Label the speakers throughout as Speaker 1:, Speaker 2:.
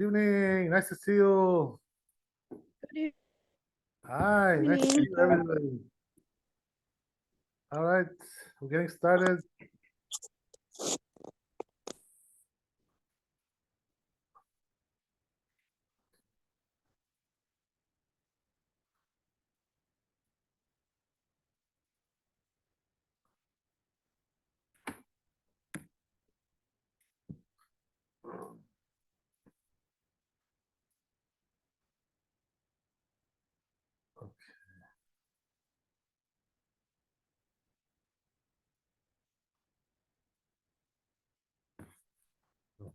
Speaker 1: Good evening. Nice to see you.
Speaker 2: Good
Speaker 1: Hi. Nice to see
Speaker 2: evening.
Speaker 1: you, everybody. All right. We're getting started.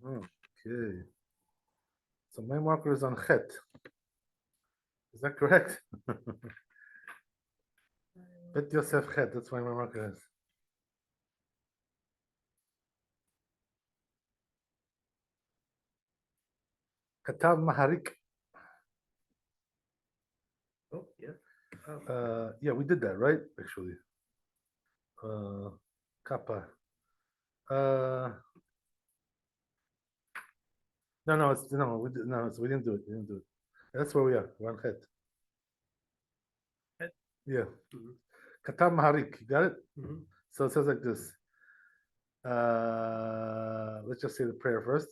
Speaker 1: Okay. So my marker is on Chet. Is that correct? Bet Yosef Chet. That's why my marker is. Katav Maharik. Oh, yeah. Yeah, we did that, right? Actually. Kappa. No, it's no, we did, no, so we didn't do it. We didn't do it. That's where we are. We're on Chet. Yeah. Katav Maharik. You got it? So it says like this. Let's just say the prayer first.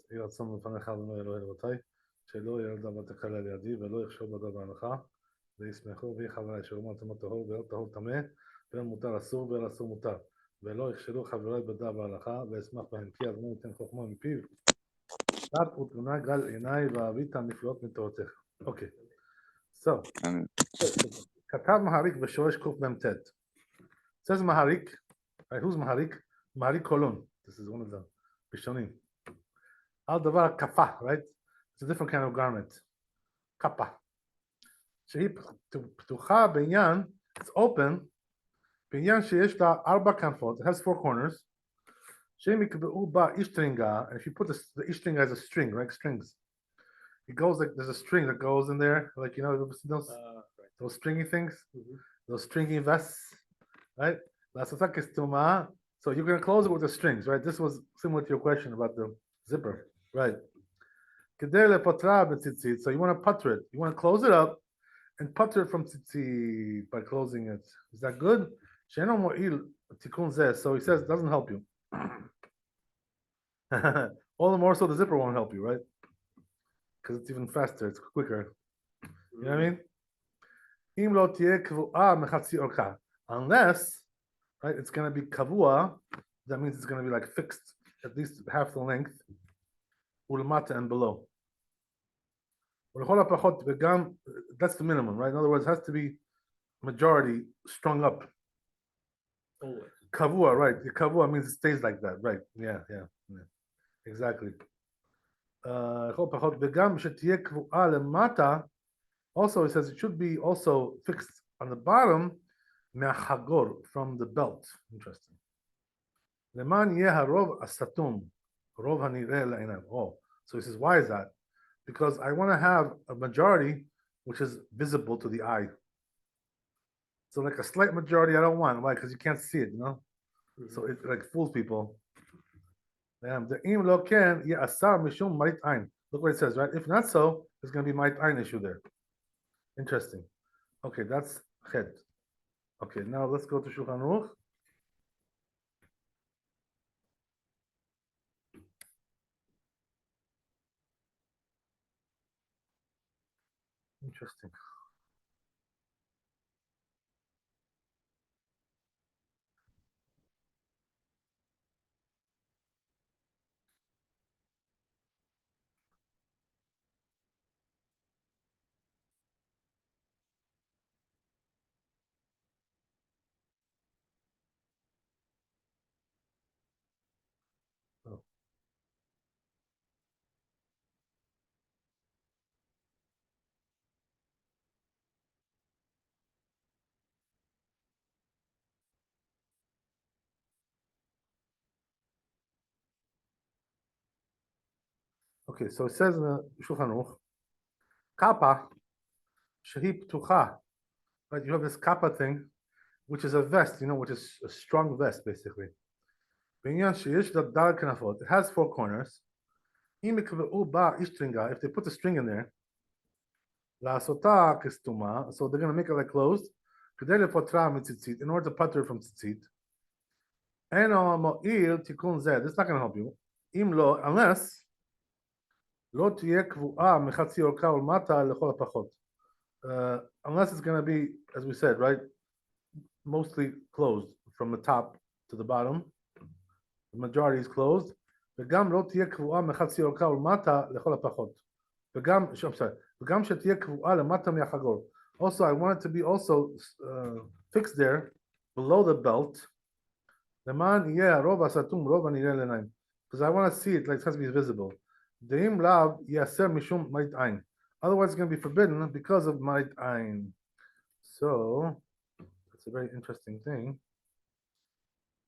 Speaker 1: שלא ילדה בתקלה לידי ולא יחשוב בדבר בהנחה וישמחו ויהי חבריי שאומר טמא טהור ואל טהור טמא ואל מותר אסור ואל אסור מותר ולא יכשלו חבריי בדבר בהלכה ואשמח בהם כי אדוני ייתן חוכמה מפיו דעת ותבונה גל עיניי ואהבית הנפלאות מתורתך. אוקיי. So, כתב מהריק בשורש קמ"ט. It says מהריק. Right, who's מהריק? מהריק קולון. This is one of the ראשונים. על דבר כפה, right? It's a different kind of garment. כפה. שהיא פתוחה בעניין, it's open, בעניין שיש לה 4 כנפות, it has 4 corners, שהם יקבעו בה אישטרינגה, and if you put the אישטרינגה as a string, right, strings, it goes like, there's a string that goes in there, like, you know, those stringy things, those stringy vests, right? So you're going to close it with the strings, right? This was similar to your question about the zipper, right? So you want to putter it, you want to close it up, and putter it from tzitzit by closing it. Is that good? So he says it doesn't help you. All the more so the zipper won't help you, right? Because it's even faster, it's quicker. You know what I mean? Unless, right, it's going to be kavua, that means it's going to be like fixed at least half the length, ulmata and below. That's the minimum, right? In other words, it has to be majority strung up. Kavua, right? The kavua means it stays like that, right? Yeah. Exactly. Also, it says it should be also fixed on the bottom, from the belt. Interesting. Oh, so he says, why is that? Because I want to have a majority which is visible to the eye. So like a slight majority I don't want. Why? Because you can't see it, you know? So it like fools people. Look what it says, right? If not so, there's going to be might ein issue there. Interesting. Okay, that's chet. Okay, now let's go to Shulchan Aruch. Interesting. Oh. Okay, so it says in the Shulchan Aruch, kappa, shehi ptucha, right? You have this kappa thing, which is a vest, you know, which is a strong vest, basically. It has 4 corners. if they put the string in there, לעשותה כסתומה, so they're going to make it like closed, כדי לפוטרה מציצית, in order to putter from ציצית. אינו מועיל תיקון זה, this is not going to help you, אם לא, unless לא תהיה קבועה מחצי אורכה ולמטה לכל הפחות. Unless it's going to be, as we said, right, mostly closed from the top to the bottom. The majority is closed. וגם לא תהיה קבועה מחצי אורכה ולמטה לכל הפחות. וגם שתהיה קבועה למטה מהחגור. Also, I want it to be also fixed there, below the belt. למען יהיה הרוב הסתום, רוב הנראה לעיניים. Because I want to see it, like it has to be visible. דאם לאו ייאסר משום מראית עין. Otherwise, it's going to be forbidden because of maraית עין. So, that's a very interesting thing.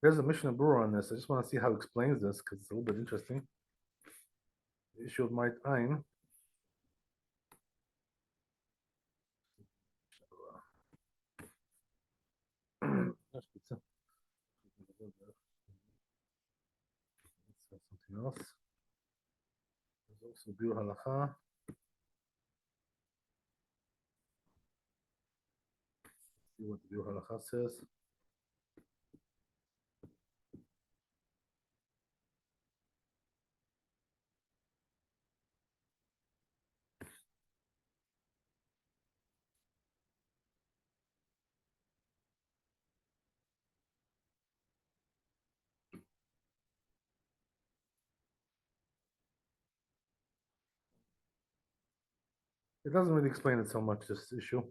Speaker 1: There's a Mishnah Berurah on this. I just want to see how it explains this because it's a little bit interesting. The issue of maraית עין. Something else. There's also Biur Halacha. See what the Biur Halacha says. It doesn't really explain it so much, this issue.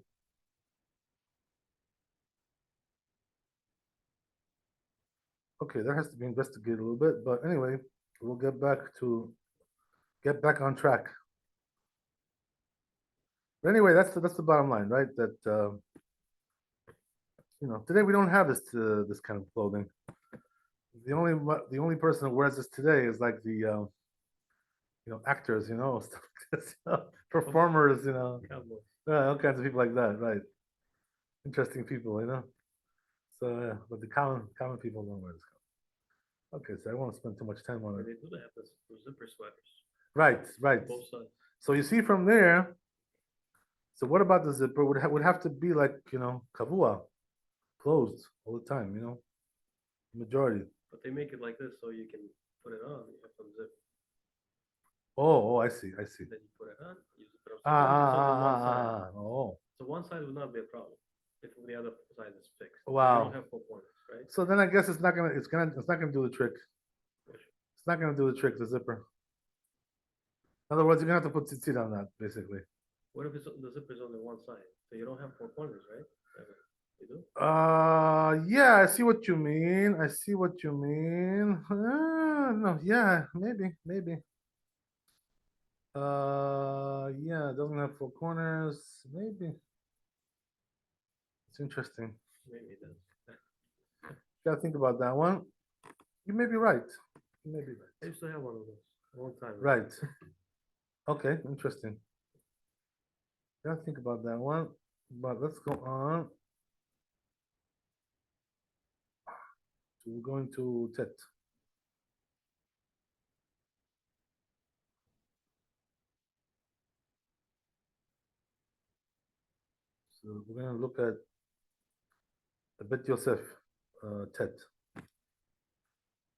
Speaker 1: Okay, that has to be investigated a little bit, but anyway, we'll get back on track. But anyway, that's the bottom line, right? That today we don't have this kind of clothing. The only person who wears this today is like the actors, stuff like this, performers, all kinds of people like that, right? Interesting people, So, but the common people don't wear this. Okay, so I won't spend too much time on it.
Speaker 2: They do have those zipper sweaters.
Speaker 1: Right.
Speaker 2: Both sides.
Speaker 1: So you see from there. So what about the zipper? Would have to be like kavua, closed all the time. Majority.
Speaker 2: But they make it like this so you can put it on. You have some zip.
Speaker 1: Oh, I see.
Speaker 2: Then you put it on. You zip it up.
Speaker 1: Oh.
Speaker 2: So one side would not be a problem if the other side is fixed.
Speaker 1: Wow.
Speaker 2: You don't have 4 pointers, right?
Speaker 1: So then I guess it's not gonna do the trick. It's not gonna do the trick, the zipper. In other words, you're gonna have to put tzitzit on that, basically.
Speaker 2: What if the zipper's only one side? So you don't have 4 pointers, right? You do?
Speaker 1: Yeah, I see what you mean. No, yeah, maybe. Yeah, it doesn't have 4 corners. Maybe. It's interesting.
Speaker 2: Maybe it does.
Speaker 1: Gotta think about that one. You may be right.
Speaker 2: I used to have one of those a long time ago.
Speaker 1: Right. Okay, interesting. Gotta think about that one. But let's go on. So we're going to Tet. So we're going to look at Bet Yosef, Tet. It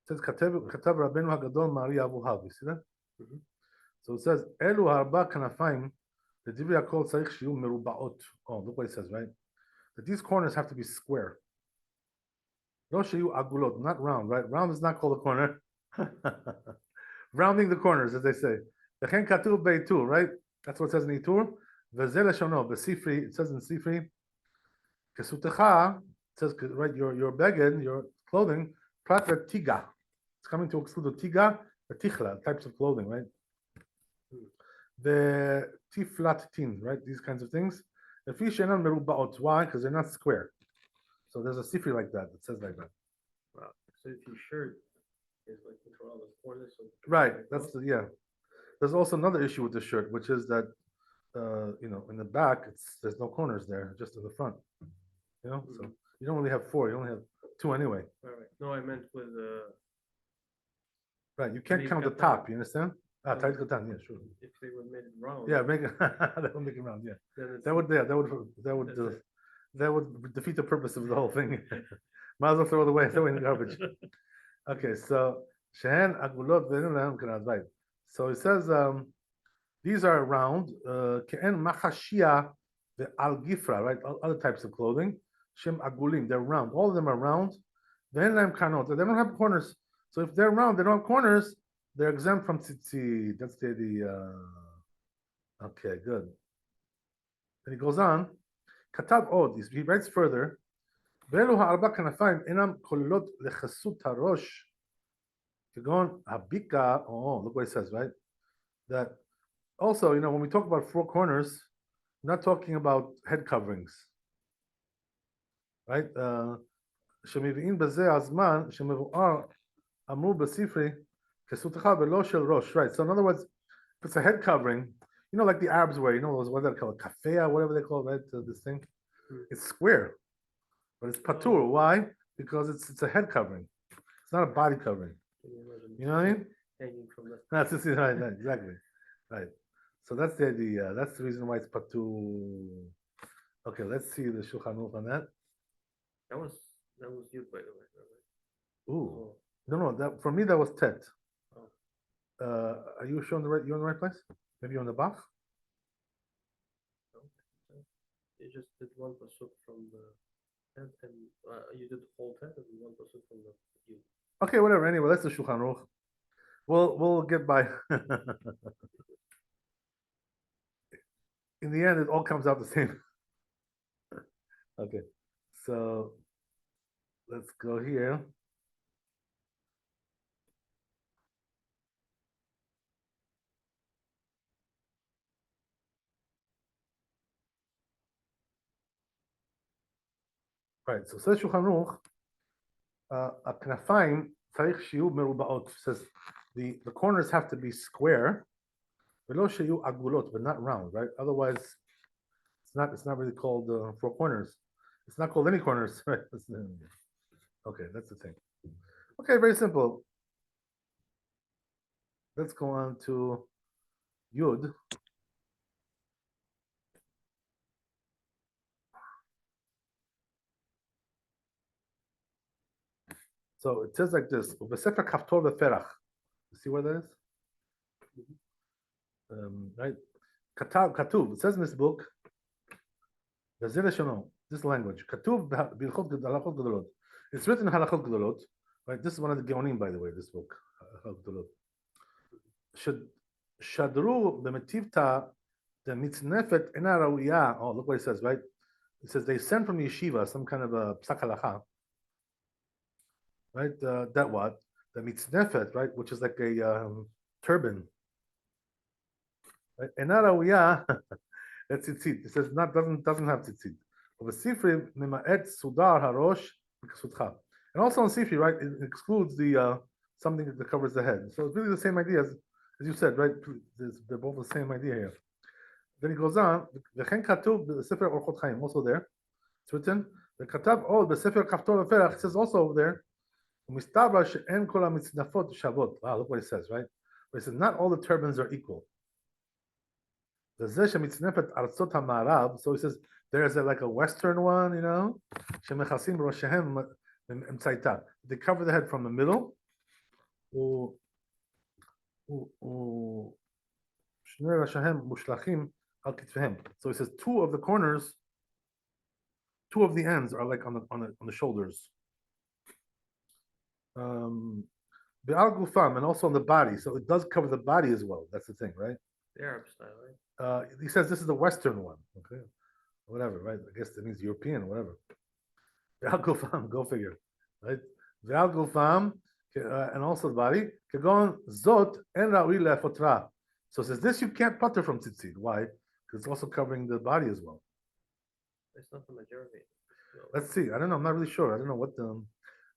Speaker 1: says, Katav Rabbeinu Hagadol Mari Avuhav. You see that?
Speaker 2: Mm-hmm.
Speaker 1: So it says, Elu harba kanafim, the Divya Kol Tzarich Shiyu Merubaot. Oh, look what it says, right? That these corners have to be square. No Shiyu Agulot, not round, right? Round is not called a corner. Rounding the corners, as they say. V'chen katuv beitur, right? That's what it says in Itur. V'zel shono, b'sifri, it says in Sifri. Kesutecha, it says, right, your beged, your clothing, pratra tiga. It's coming to exclude the tiga, the tichla, types of clothing, right? The tiflatin, right? These kinds of things. The fish and merubaot. Why? Because they're not square. So there's a sifri like that. It says like that.
Speaker 2: Wow. So if your shirt is like control all the corners.
Speaker 1: Right. That's yeah. There's also another issue with the shirt, which is that in the back there's no corners there, just in the front. So you don't really have 4. You only have 2 anyway.
Speaker 2: All right. No, I meant with
Speaker 1: Right. You can't count the top. You understand? Talit Katan, yeah, sure.
Speaker 2: If they would make it round,
Speaker 1: Yeah, make it, that would make it round, yeah.
Speaker 2: then it's,
Speaker 1: That would, yeah, that would defeat the purpose of the whole thing. Might as well throw it away in the garbage. Okay, so Shehen Agulot Ve'enim Lahem Kanad, right. So it says these are round, Ke'en Machashia Ve'al Gifra, right? Other types of clothing. Shem Agulim, they're round. All of them are round. Ve'en Lahem Kanot, they don't have corners. So if they're round, they don't have corners, they're exempt from Tzitzit. That's okay, good. Then he goes on. Katab Od, he writes further. ואלו הארבע כנפיים אינם כוללות לכסות הראש, כגון הביקה, oh, look what it says, right? That also, when we talk about four corners, we're not talking about head coverings, right? שמביאים בזה הזמן, שמבואר, אמרו בספרי, כסותך ולא של ראש, right? So in other words, if it's a head covering, like the Arabs wear, what they call it, kafea, whatever they call it, right? This thing, it's square. But it's patur. Why? Because it's a head covering. It's not a body covering. You know what I mean?
Speaker 2: Hanging from the.
Speaker 1: That's right, exactly. Right. So that's the idea. That's the reason why it's patur. Okay, let's see the Shulchan Aruch on that.
Speaker 2: That was you, by the way. Right?
Speaker 1: Ooh. No, that for me that was tet.
Speaker 2: Oh.
Speaker 1: Are you sure you're in the right place? Maybe you're on the Bach?
Speaker 2: No. You just did one pasuk from the. And you did the whole tent and one person from the you.
Speaker 1: Okay, whatever. Anyway, that's the Shulchan Aruch. We'll get by. In the end, it all comes out the same. Okay, so let's go here. Right, so says Shulchan Aruch, הכנפיים צריך שיהיו מרובעות. Says the corners have to be square, ולא שיהיו עגולות, but not round, right? Otherwise, it's not really called four corners. It's not called any corners, right? Okay, that's the thing. Okay, very simple. Let's go on to Yud. So it says like this, V'sefer kaftor v'ferach. You see where that is? Right? Katuv, it says in this book, this language, Katuv b'halachot gedolot. It's written in halachot gedolot, right? This is one of the Geonim, by the way, this book, halachot gedolot. Shadru b'metivta the mitznefet ena ra'uya. Oh, look what it says, right? It says they sent from yeshiva some kind of a psak halacha. Right, that what? The mitznefet, right, which is like a turban. Right? Enarawiya, that's tzitzit. It says doesn't have tzitzit. But sifri mimaet sudar harosh b'kasutcha. And also on sifri, right, it excludes the something that covers the head. So it's really the same idea as you said, right? They're both the same idea here. Then he goes on. V'chen katuv b'sefer orchot chaim, also there. It's written. The katav od b'sefer kaftor v'ferach. It says also over there. Wow, look what it says, right? But it says not all the turbans are equal. So he says there's like a western one, they cover the head from the middle. So he says two of the corners, two of the ends are like on the shoulders. Be'al gufam, and also on the body, so it does cover the body as well. That's the thing, right?
Speaker 2: The Arab style, right?
Speaker 1: He says this is the Western one, okay, whatever, right? I guess that means European, whatever. Be'al gufam, go figure, right? Be'al gufam, and also the body. Kegon zot en ra'ui lefotra. So it says this you can't putter from tzitzit. Why? Because it's also covering the body as well.
Speaker 2: It's not the majority.
Speaker 1: Let's see. I don't know. I'm not really sure. I don't know what the.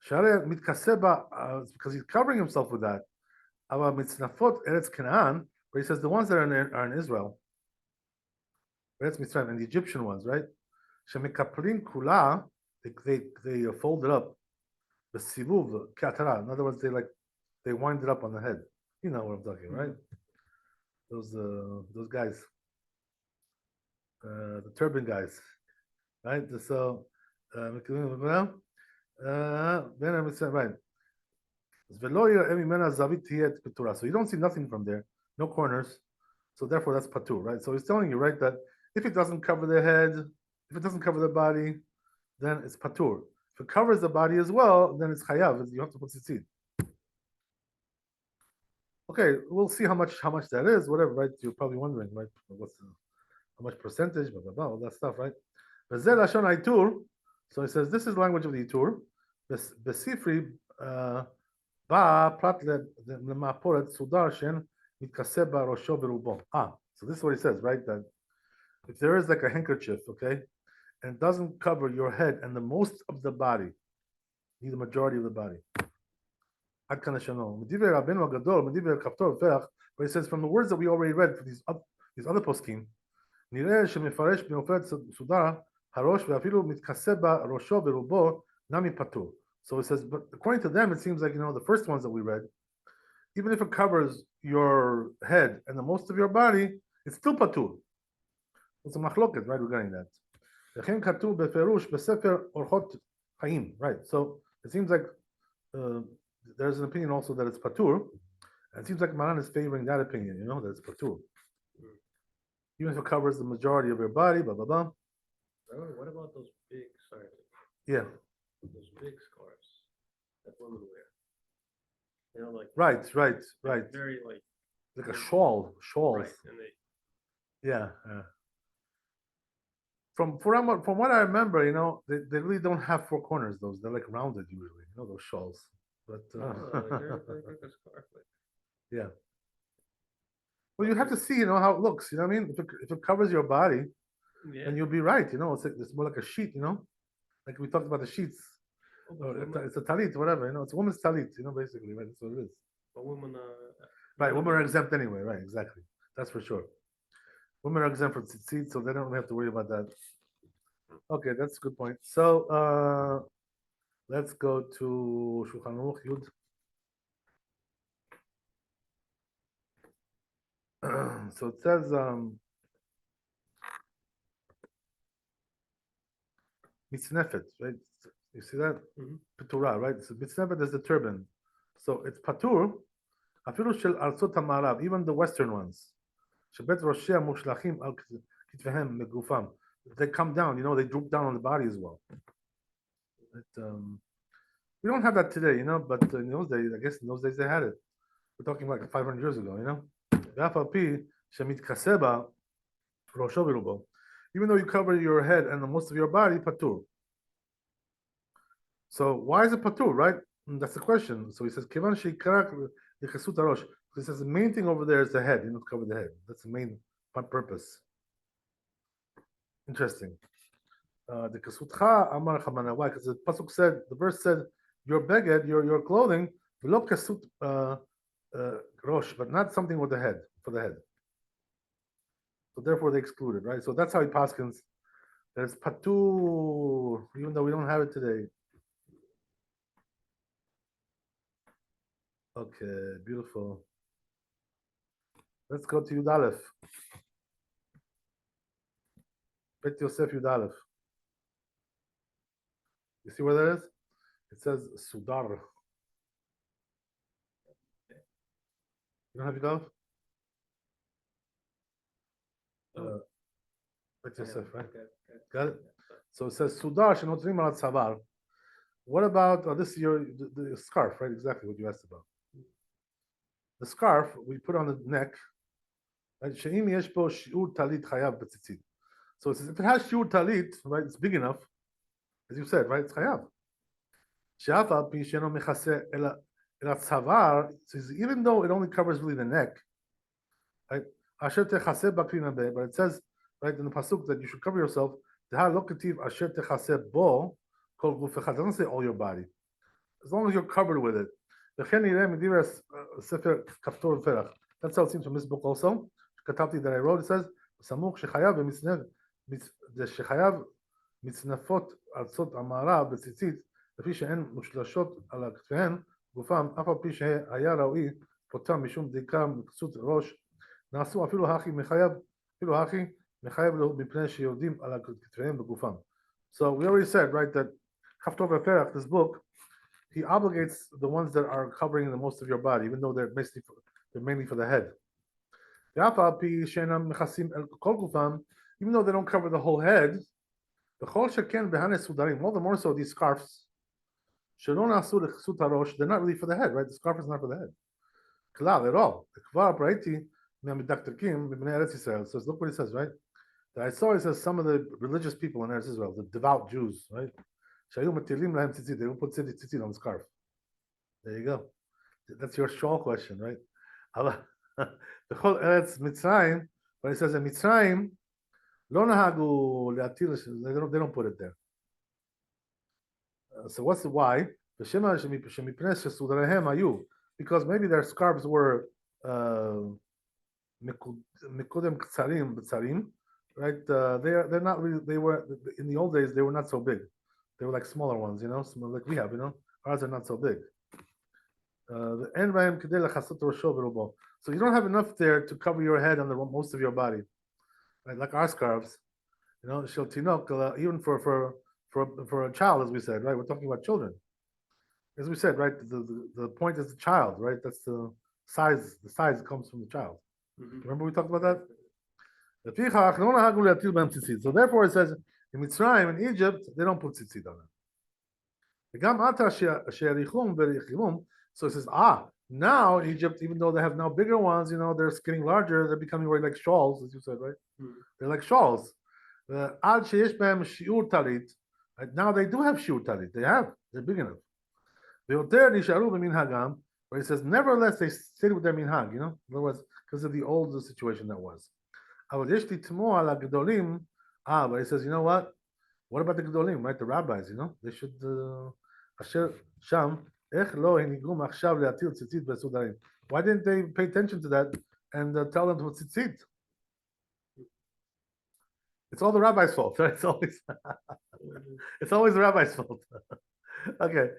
Speaker 1: Because he's covering himself with that. But he says the ones that are in Israel, Eretz Mitzrayim, and the Egyptian ones, right? They fold it up. The sivuv katara. In other words, they wind it up on the head. You know what I'm talking, right? those guys, the turban guys, right? So, right. So you don't see nothing from there, no corners. So therefore, that's patur, right? So he's telling you, right, that if it doesn't cover the head, if it doesn't cover the body, then it's patur. If it covers the body as well, then it's chayav. You have to put tzitzit. Okay, we'll see how much that is, whatever, right? You're probably wondering, right? How much percentage, blah blah blah, all that stuff, right? So he says this is the language of the itur. Besifri ba prat lemaporet sudar shen mitkaseh ba rosho berubo. So this is what he says, right? That if there is like a handkerchief, okay, and it doesn't cover your head and the most of the body, the majority of the body. But he says from the words that we already read for these other poskim, so it says, but according to them, it seems like the first ones that we read, even if it covers your head and the most of your body, it's still patur. It's a machloket, right? Regarding that. Right. So it seems like there's an opinion also that it's patur. And it seems like Maran is favoring that opinion, that it's patur. Even if it covers the majority of your body, blah blah blah.
Speaker 2: What about those big, sorry?
Speaker 1: Yeah.
Speaker 2: Those big scarves that women wear. Like
Speaker 1: right.
Speaker 2: Very
Speaker 1: like a shawls.
Speaker 2: Right, and
Speaker 1: yeah. From what I remember, they really don't have four corners. Those they're like rounded usually. Those shawls. But
Speaker 2: they're like a scarf.
Speaker 1: Yeah. Well, you have to see, how it looks. You know what I mean? If it covers your body, then you'll be right. It's more like a sheet. Like we talked about the sheets. It's a talit, whatever. It's a woman's talit. Basically, right? That's what it is.
Speaker 2: But women
Speaker 1: right. Women are exempt anyway. Right. Exactly. That's for sure. Women are exempt from tzitzit, so they don't really have to worry about that. Okay, that's a good point. So let's go to Shulchan Aruch Yud. So it says mitznefet, right? You see that? Patura, right? So mitznefet is the turban. So it's patur, afilu shel arzot ha'marav, even the Western ones. Shebet roshei mushlachim al kitvehem megufam. They come down, they droop down on the body as well. We don't have that today, but in those days, I guess in those days they had it. We're talking like 500 years ago, even though you cover your head and most of your body, patur. So why is it patur, right? That's the question. So he says, Kivan sheikarak yechesut harosh. He says the main thing over there is the head. Cover the head. That's the main purpose. Interesting. The kasutcha amar chamana. Why? Because the pasuk said, the verse said, your beged, your clothing, v'lo kasut rosh, but not something with the head, for the head. So therefore they excluded, right? So that's how he paskins. There's patur, even though we don't have it today. Okay, beautiful. Let's go to Yud Aleph. Bet Yosef Yud Aleph. You see where that is? It says Sudar. You don't have Yud Aleph? Bet Yosef, right? Got it? So it says Sudar Shenotrim Al Tzavar. What about this? The scarf, right? Exactly what you asked about. The scarf we put on the neck. Right? She'im yesh bo shiur talit chayav b'tzitzit. So it says if it has shiur talit, right, it's big enough, as you said, right, it's chayav. She'afa pi sheno mechase ela tzavar. Says even though it only covers really the neck, right? Asher techase b'klina be, but it says right in the pasuk that you should cover yourself. Deha lo ketiv asher techase bo kol gufecha. It doesn't say all your body, as long as you're covered with it. That's how it seems from this book also. That I wrote, it says, שחייב מצנפות ארצות המערב בציצית, לפי שהן מושלשות על כתפיהן גופם, אף על פי שהיה ראוי פוטר משום בדיקה מכסות ראש נעשו אפילו הכי מחייב לו מפני שיורדים על כתפיהם בגופם. So we already said, right, that Haftov Aferach, this book, he obligates the ones that are covering the most of your body, even though they're mainly for the head. Even though they don't cover the whole head, all the more so these scarves, they're not really for the head, right? The scarf is not for the head. Klal at all. So look what it says, right? That I saw, it says some of the religious people in Eretz Israel, the devout Jews, right? They don't put tzitzit on the scarf. There you go. That's your shawl question, right? The whole Eretz Mitzrayim, but it says in Mitzrayim, lo nahagu le'atil, they don't put it there. So what's the why? Because maybe their scarves were mikudem ksarim, right? They're not really. They were in the old days. They were not so big. They were like smaller ones, like we have, Ours are not so big. So you don't have enough there to cover your head and most of your body, right? Like our scarves, even for a child, as we said, right? We're talking about children. As we said, right? The point is the child, right? That's the size. The size comes from the child. Mm-hmm. Remember we talked about that? So therefore, it says in Mitzrayim, in Egypt, they don't put tzitzit on it. So it says, now in Egypt, even though they have now bigger ones, they're getting larger, they're becoming very like shawls, as you said, right? Mm-hmm. They're like shawls. Right? Now they do have shiur talit. They're big enough. But it says, nevertheless, they stayed with their minhag, in other words, because of the old situation that was. But it says, you know what? What about the gedolim, right? The rabbis, they should why didn't they pay attention to that and tell them to put tzitzit? It's all the rabbi's fault, right? It's always the rabbi's fault. Okay.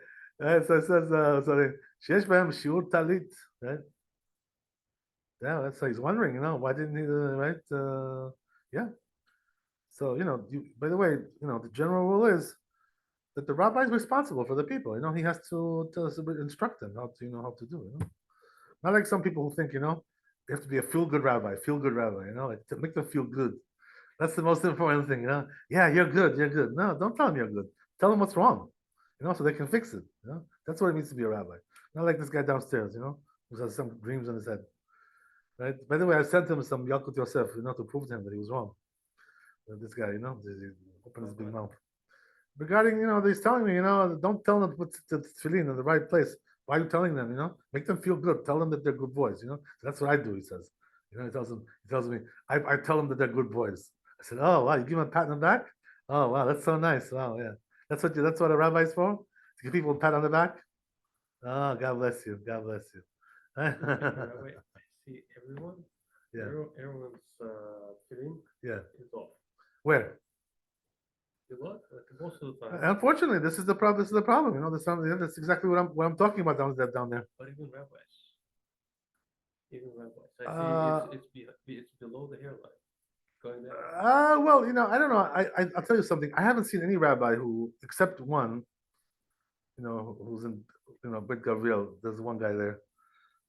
Speaker 1: So it says, sheyesh b'hem shiur talit, right? Yeah, that's why he's wondering, why didn't he, right? Yeah. So, by the way, the general rule is that the rabbi is responsible for the people. He has to instruct them how to do it. Not like some people who think, you have to be a feel-good rabbi, like to make them feel good. That's the most important thing, Yeah, you're good. No, don't tell them you're good. Tell them what's wrong, so they can fix it. That's what it means to be a rabbi. Not like this guy downstairs, who has some dreams in his head. Right? By the way, I sent him some Yalkut Yosef, to prove to him that he was wrong. This guy, he opened his big mouth. Regarding, he's telling me, don't tell them to put the tefillin in the right place. Why are you telling them, Make them feel good. Tell them that they're good boys, That's what I do, he says. He tells me, I tell them that they're good boys. I said, oh, wow, you give them a pat on the back? Oh, wow, that's so nice. Wow, yeah. That's what a rabbi is for? To give people a pat on the back? Oh, God bless you. God bless you.
Speaker 2: Rabbi, I see everyone.
Speaker 1: Yeah.
Speaker 2: Everyone's tefillin is off.
Speaker 1: Where?
Speaker 2: Most of the time.
Speaker 1: Unfortunately, this is the problem. That's exactly what I'm talking about down there.
Speaker 2: But even rabbis. I see it's below the hairline. Going there.
Speaker 1: Well, I don't know. I'll tell you something. I haven't seen any rabbi who, except one, who's in, Bet Gavriel. There's one guy there,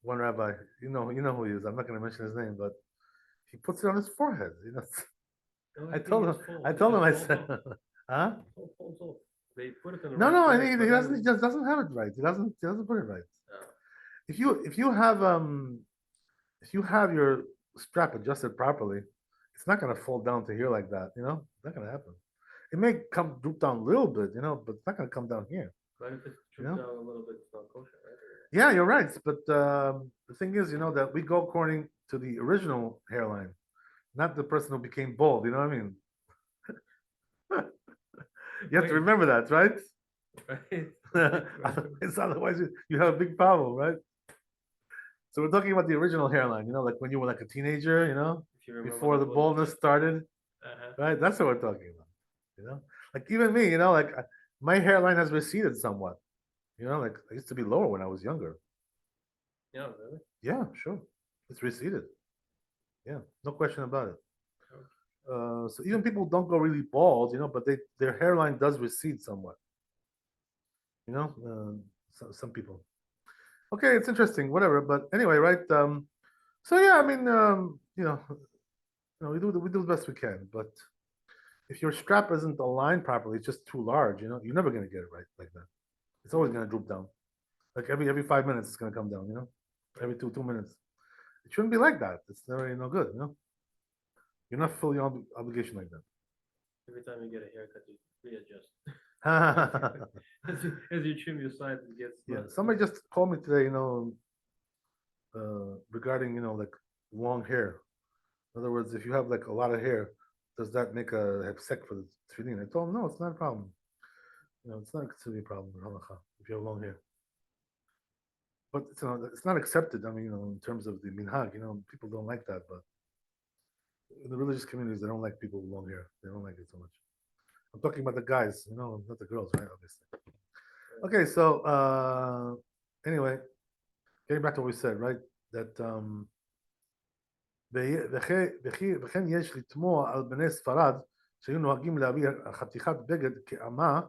Speaker 1: one rabbi. You know who he is. I'm not going to mention his name, but he puts it on his forehead. I told him. I said, huh?
Speaker 2: They put it in the
Speaker 1: No,
Speaker 2: right
Speaker 1: he doesn't. He just doesn't have it right. He doesn't put it right. If you have your strap adjusted properly, it's not going to fall down to here like that. It's not going to happen. It may droop down a little bit, but it's not going to come down here.
Speaker 2: But if it's drooped down a little bit, it's not kosher, right?
Speaker 1: Yeah, you're right. But the thing is, that we go according to the original hairline, not the person who became bald. You know what I mean? You have to remember that, right?
Speaker 2: Right.
Speaker 1: Otherwise, you have a big problem, right? So we're talking about the original hairline, like when you were like a teenager, before the baldness started, right? That's what we're talking about, Like even me, like my hairline has receded somewhat, like I used to be lower when I was younger.
Speaker 2: Yeah, really?
Speaker 1: Yeah, sure. It's receded. Yeah, no question about it. So even people don't go really bald, but their hairline does recede somewhat. Some people. Okay, it's interesting, whatever. But anyway, right? So yeah, I mean, we do the best we can. But if your strap isn't aligned properly, it's just too large. You're never gonna get it right like that. It's always gonna droop down. Like every 5 minutes, it's gonna come down. Every two minutes. It shouldn't be like that. It's never no good. You're not fully obligation like that.
Speaker 2: Every time you get a haircut, you readjust.
Speaker 1: Yeah,
Speaker 2: as you trim your sides, it gets.
Speaker 1: somebody just called me today, regarding like long hair. In other words, if you have like a lot of hair, does that make a hefsek for the tefillin? I told him no, it's not a problem. It's not considered a problem in halacha if you have long hair. But it's not accepted. I mean, in terms of the minhag, people don't like that. But in the religious communities, they don't like people with long hair. They don't like it so much. I'm talking about the guys, not the girls, right? Obviously. Okay, so anyway, getting back to what we said, right? That וכן יש לתמוע על בני ספרד שהיו נוהגים להביא חתיכת בגד כאמה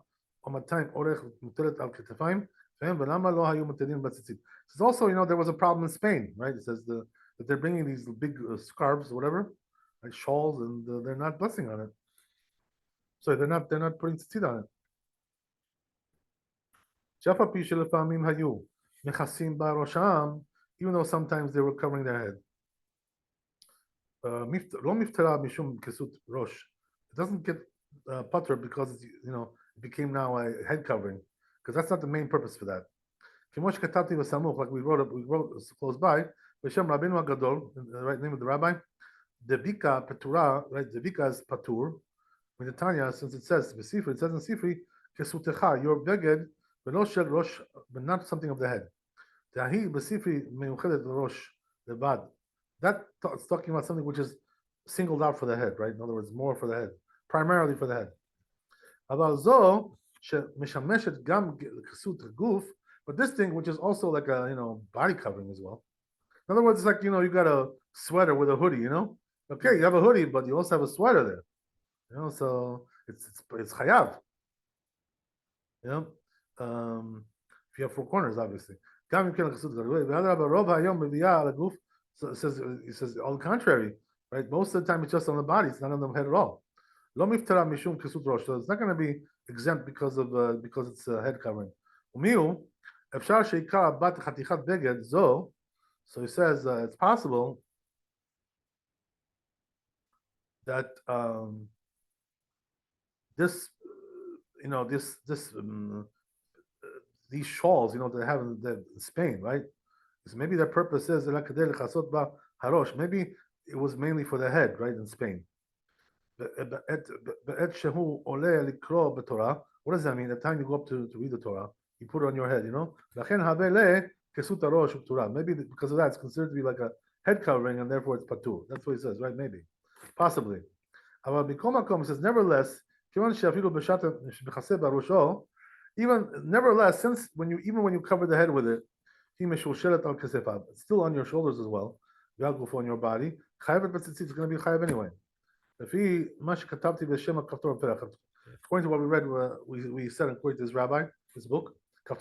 Speaker 1: או 200 אורך מוטלת על כתפיים ולמה לא היו מטילים בציצית. It says also, there was a problem in Spain, right? It says that they're bringing these big scarves or whatever, like shawls, and they're not blessing on it. So they're not putting tzitzit on it. שאף על פי שלפעמים היו מכסים בראשם, even though sometimes they were covering their head. לא מפטרה משום כסות ראש. It doesn't get putter because it became now a head covering, because that's not the main purpose for that. כמו שכתבתי בסמוך, like we wrote close by, בשם רבינו הגדול, the right name of the rabbi, דביקה פטורה, right? דביקה is פטור. In the Tanya, since it says in Sifri, kesutcha, your beged, but not something of the head. Tahi b'sifri meyuchelet rosh lebad. That's talking about something which is singled out for the head, right? In other words, more for the head, primarily for the head. Aval zo shemeshameshet gam kesut guf, but this thing, which is also like a body covering as well. In other words, it's like you got a sweater with a hoodie. Okay, you have a hoodie, but you also have a sweater there. So it's chayav. If you have four corners, obviously. So it says all the contrary, right? Most of the time it's just on the body; it's not on the head at all. So it's not going to be exempt because it's a head covering. So he says it's possible that these shawls, they have in Spain, right? So maybe their purpose is maybe it was mainly for the head, right, in Spain. What does that mean? The time you go up to read the Torah, you put it on your head, Maybe because of that, it's considered to be like a head covering, and therefore it's patur. That's what he says, right? Maybe, possibly. It says, nevertheless, since when you cover the head with it, it's still on your shoulders as well. On your body. It's going to be chayav anyway. According to what we read, we said according to this rabbi, this book, so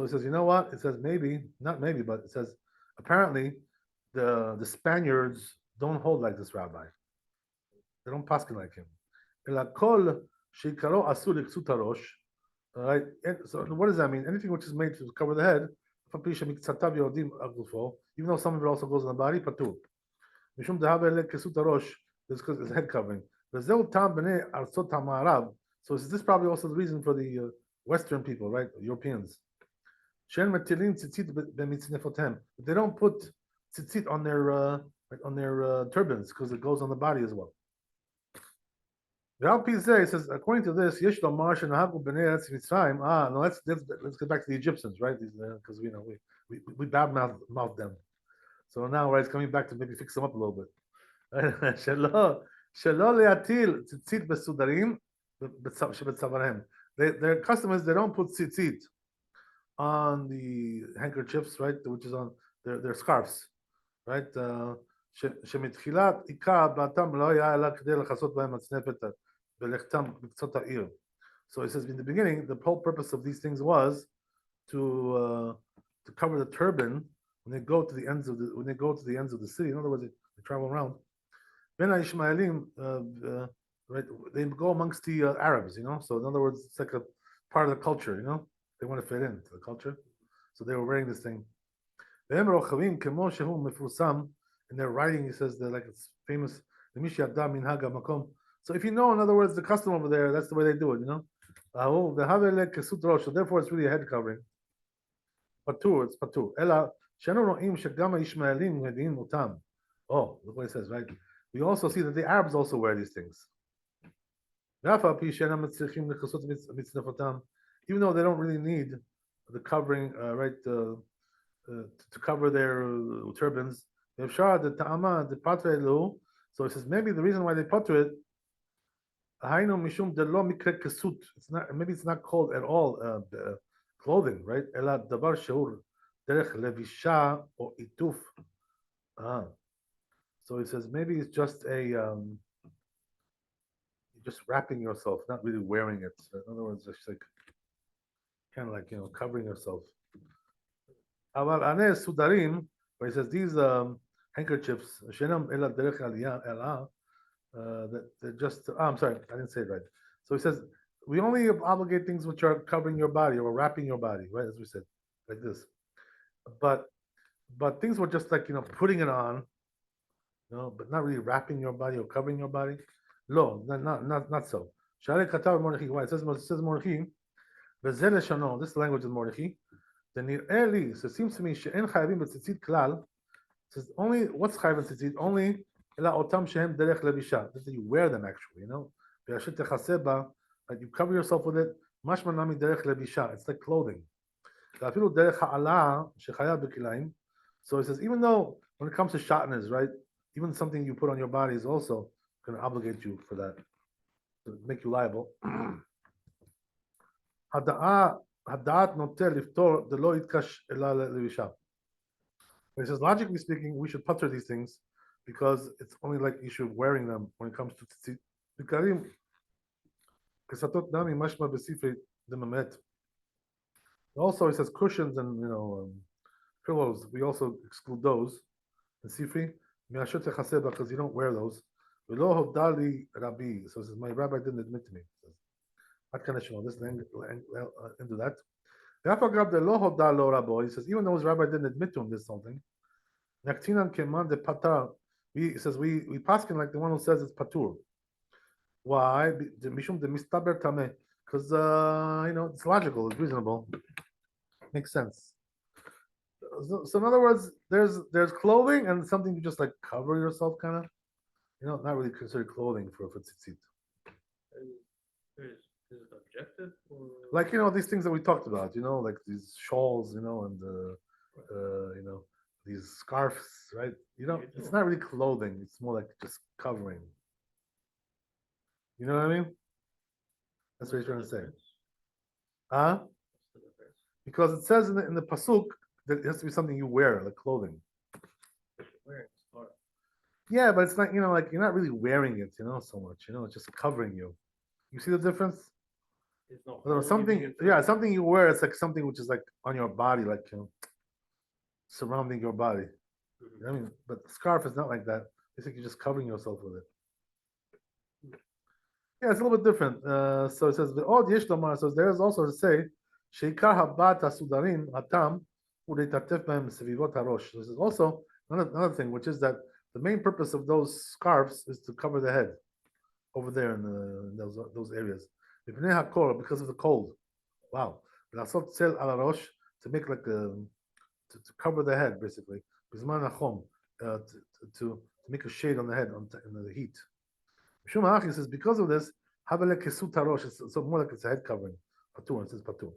Speaker 1: it says, you know what? It says maybe, not maybe, but it says apparently the Spaniards don't hold like this rabbi. They don't paskin like him. Right? So what does that mean? Anything which is made to cover the head, even though some of it also goes on the body, patur. This because it's head covering. So is this probably also the reason for the Western people, right? Europeans. They don't put tzitzit on their turbans because it goes on the body as well. It says, according to this, no, let's get back to the Egyptians, right? Because we bad mouth them. So now, right, it's coming back to maybe fix them up a little bit. Their customers, they don't put tzitzit on the handkerchiefs, right? Which is on their scarves, right? שמתחילת עיקר בעתם לא היה אלא כדי לכסות בהם מצנפת ולכתם בקצות העיר. So it says in the beginning, the whole purpose of these things was to cover the turban when they go to the ends of the city. In other words, they travel around. Ben Ishmaelim, right? They go amongst the Arabs, So in other words, it's like a part of the culture, They want to fit into the culture, so they were wearing this thing. In their writing, he says that like it's famous. So if you know, in other words, the custom over there, that's the way they do it, So therefore, it's really a head covering. Patur, it's patur. Oh, look what it says, right? We also see that the Arabs also wear these things. Even though they don't really need the covering, right, to cover their turbans. So it says maybe the reason why they putter it, it's not, maybe it's not called at all clothing, right? So it says maybe it's just just wrapping yourself, not really wearing it. So in other words, it's like kind of like covering yourself. Where he says these handkerchiefs, that they're just. I'm sorry, I didn't say it right. So he says we only obligate things which are covering your body or wrapping your body, right? As we said, like this. But things were just like putting it on, but not really wrapping your body or covering your body. No, not so. Why it says Mordechai. This is the language of Mordechai. So it seems to me שאין חייבים בציצית כלל. Says only what's חייב בציצית? Only אלא אותם שהם דרך לבישה. That you wear them actually, ואשר תכסה בה, like you cover yourself with it. משמע נמי דרך לבישה. It's like clothing. ואפילו דרך העלה שחייב בכליים. So it says even though when it comes to shatnez, right, even something you put on your body is also going to obligate you for that, to make you liable. הדעת נוטה לפתור דלא יתקש אלא לבישה. He says, logically speaking, we should putter these things because it's only like you should wearing them when it comes to tzitzit. בקרים, כסתות נמי משמע בספרי דממת. Also, he says cushions and pillows. We also exclude those in sifri. מאשר תכסה בה, because you don't wear those. ולא הודע לי רבי. So it says, my rabbi didn't admit to me. What kind of show? This into that. He says, even though his rabbi didn't admit to him this something, he says we paskin like the one who says it's patur. Why? Because it's logical, it's reasonable, makes sense. So in other words, there's clothing and something you just like cover yourself, kind of, not really considered clothing for tzitzit.
Speaker 2: Is it objective or
Speaker 1: like these things that we talked about, like these shawls, and these scarves, right? It's not really clothing, it's more like just covering. You know what I mean? That's what he's trying to say. Because it says in the pasuk that it has to be something you wear, like clothing. Yeah, but it's not, like you're not really wearing it, so much, it's just covering you. You see the difference? Something you wear, it's like something which is like on your body, like surrounding your body. I mean, but the scarf is not like that. It's like you're just covering yourself with it. Yeah, it's a little bit different. So it says the odd yesh lomar. So there is also to say sheikar habat hasudarim hatam uleitatef behem sevivot harosh. This is also another thing, which is that the main purpose of those scarves is to cover the head over there in those areas. Because of the cold. Wow. To make like to cover the head, basically. To make a shade on the head in the heat. He says because of this, it's more like it's a head covering. Patur, it says patur.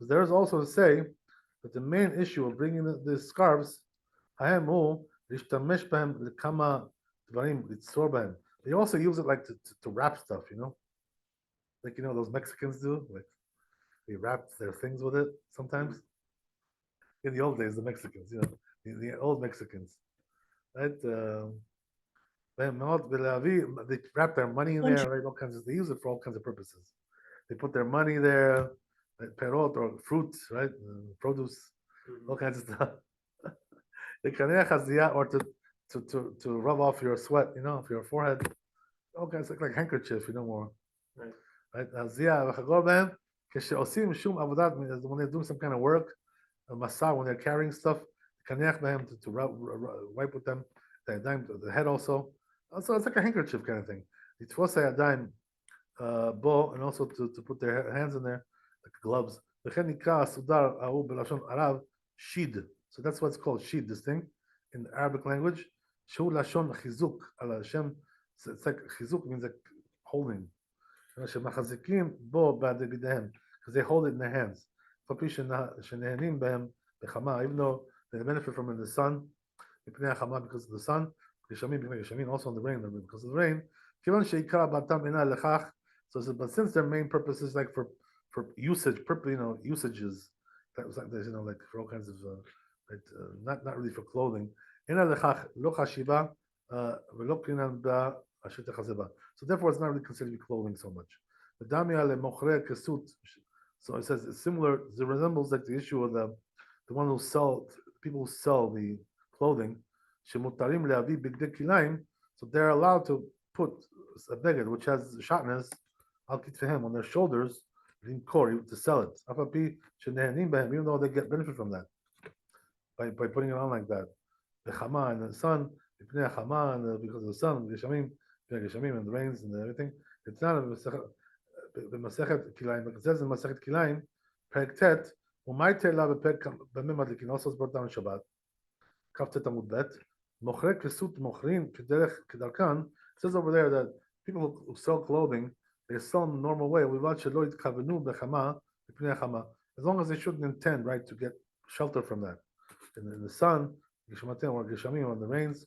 Speaker 1: There is also to say that the main issue of bringing the scarves, they also use it like to wrap stuff, like those Mexicans do, like they wrap their things with it sometimes. In the old days, the Mexicans, the old Mexicans, right? They wrap their money in there, right? All kinds of, they use it for all kinds of purposes. They put their money there, like perot or fruits, right? Produce, all kinds of stuff. Or to rub off your sweat, off your forehead. All kinds of like handkerchief, more. Right? When they're doing some kind of work, a masah, when they're carrying stuff, to wipe with them, the head also. Also, it's like a handkerchief kind of thing. It's a dime bow, and also to put their hands in there, like gloves. Shid. So that's what's called shid, this thing, in the Arabic language. Shu lashon chizuk ala Hashem. It's like chizuk means like holding. Because they hold it in their hands. Even though they benefit from it in the sun, because of the sun, also in the rain, because of the rain. So, but since their main purpose is like for usage, usages, that was like this, like for all kinds of, not really for clothing. So therefore, it's not really considered to be clothing so much. So it says it's similar. It resembles like the issue of the one who sell people who sell the clothing. So they're allowed to put a beged which has shatnez al kitfehem on their shoulders in kori to sell it. Even though they get benefit from that by putting it on like that. The chama and the sun, because of the sun, the geshamim and the rains and everything. It's not the Masechet Kilayim, but it says in Masechet Kilayim, Perek Tet, Umayte la bepek b'mem madlikin. Also, it's brought down in Shabbat. Kaftet Amud Bet. Mochre kesut mochrin kederech kedarkan. It says over there that people who sell clothing, they sell in the normal way. We watch lo yitkavenu bechama b'pnei chama. As long as they shouldn't intend, right, to get shelter from that. In the sun, Geshamatim or Geshamim on the rains,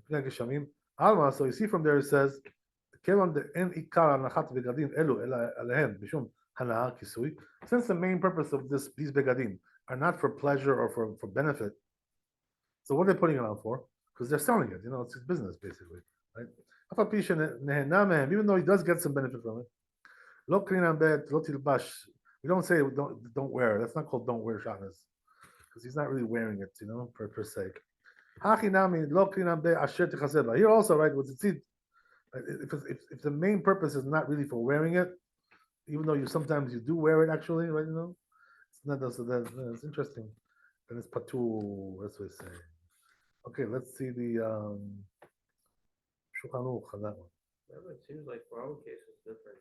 Speaker 1: b'pnei Geshamim. Alma. So you see from there it says. Since the main purpose of these begadim are not for pleasure or for benefit, so what are they putting it on for? Because they're selling it, it's his business basically, right? Even though he does get some benefit from it, we don't say don't wear. That's not called don't wear shatnez, because he's not really wearing it, per se. Here also, right, with Tzitzit. If the main purpose is not really for wearing it, even though sometimes you do wear it actually, right? It's not so that's interesting. Then it's patur. That's what it's saying. Okay, let's see the Shulchan Aruch on that one.
Speaker 2: It seems like for our case it's different.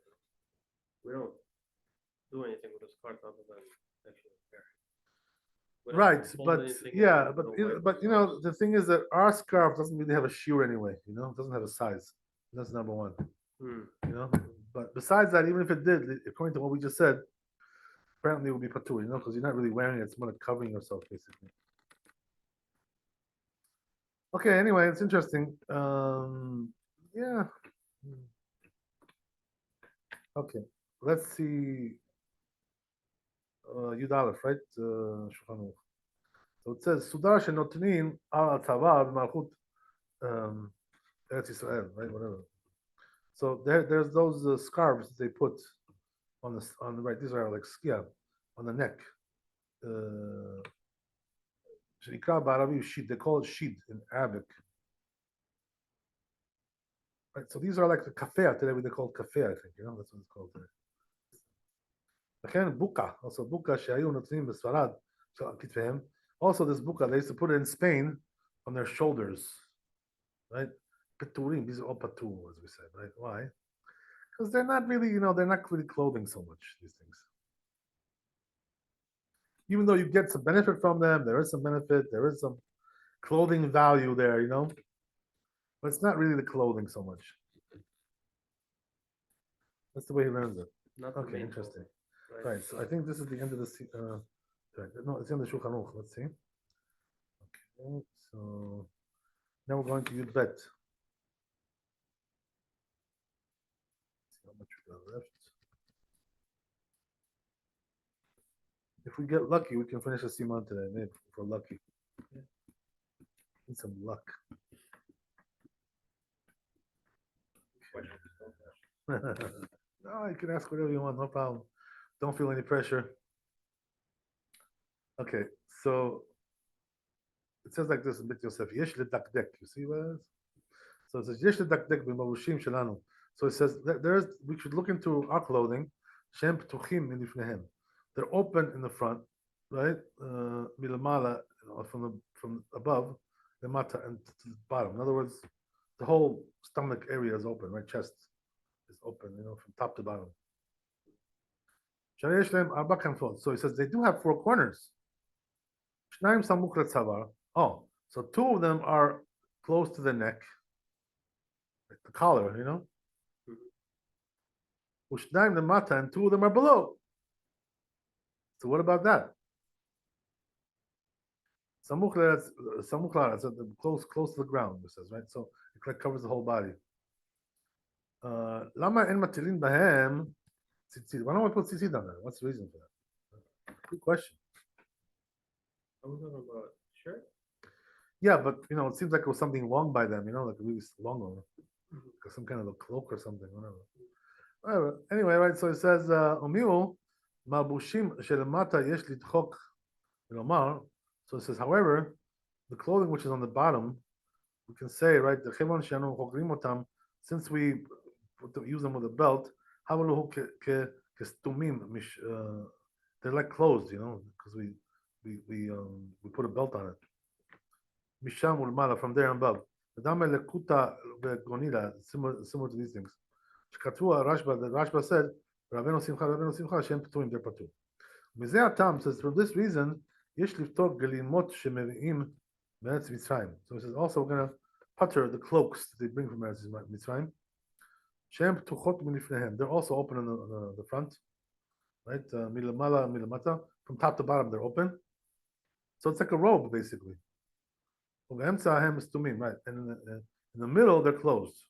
Speaker 2: We don't do anything with the scarf other than actually wear it.
Speaker 1: Right, but the thing is that our scarf doesn't really have a shear anyway. It doesn't have a size. That's number one. But besides that, even if it did, according to what we just said, apparently it would be patur, because you're not really wearing it; it's more like covering yourself, basically. Okay. Anyway, it's interesting. Yeah. Okay. Let's see. Yud Aleph, right? Shulchan Aruch. So it says Sudar shenotnin al tzava malchut. Eretz Yisrael, right? Whatever. So there's those scarves they put on the right. These are like skia on the neck. They call it shid in Arabic. Right. So these are like the kafeh today. They call it kafeh, I think. That's what it's called today. Again, buka. Also buka shehayu notnim b'sfarad kitfehem. Also this buka they used to put it in Spain on their shoulders, right? Peturim, these are all patur, as we said, right? Why? Because they're not really, they're not really clothing so much, these things. Even though you get some benefit from them, there is some benefit, there is some clothing value there, but it's not really the clothing so much. That's the way he learns it. Okay, interesting. Right, so I think this is the end of the. No, it's the end of Shulchan Aruch. Let's see. Okay, so now we're going to Yud Bet. See how much we got left. If we get lucky, we can finish the Siman today. Maybe if we're lucky. Need some luck. No, you can ask whatever you want, no problem. Don't feel any pressure. Okay, so it says like this in Bit Yosef. Yesh ledakdek. You see what it is? So it says yesh ledakdek b'mavushim shelanu. So it says there's we should look into our clothing. Shem ptuchim milifnehem. They're open in the front, right? Milamala, from above, the mata and to the bottom. In other words, the whole stomach area is open, right? Chest is open, from top to bottom. So he says they do have 4 corners. Oh, so 2 of them are close to the neck, like the collar, Ushnaim the mata, and 2 of them are below. So what about that? Samuch close to the ground, it says, right? So it covers the whole body. Lama en matilin bahem tzitzit. Why don't we put tzitzit on there? What's the reason for that? Good question.
Speaker 2: Are we talking about shirt?
Speaker 1: Yeah, but it seems like it was something long by them, like a really long one, like some kind of a cloak or something, whatever. Anyway, right? So it says, "Omiu mabushim shelemata yesh lidchok lomar." So it says, however, the clothing which is on the bottom, we can say, right? The chevon shenu chokrim otam, since we use them with a belt, havaluhu kestumim mish. They're like closed, because we put a belt on it. Misham ulmala, from there and above. Similar to these things. The Rashba said, Rabbeinu Simcha, Shem Ptuim, they're Patu. Mizeh Atam says, from this reason, Yesh Liftok Gelimot Shemevi'im Meretz Mitzrayim. So he says, also we're going to putter the cloaks that they bring from Meretz Mitzrayim. Shem Ptuchot Milifnehem. They're also open on the front, right? Milamala, Milamata. From top to bottom, they're open. So it's like a robe, basically. Right? And in the middle, they're closed.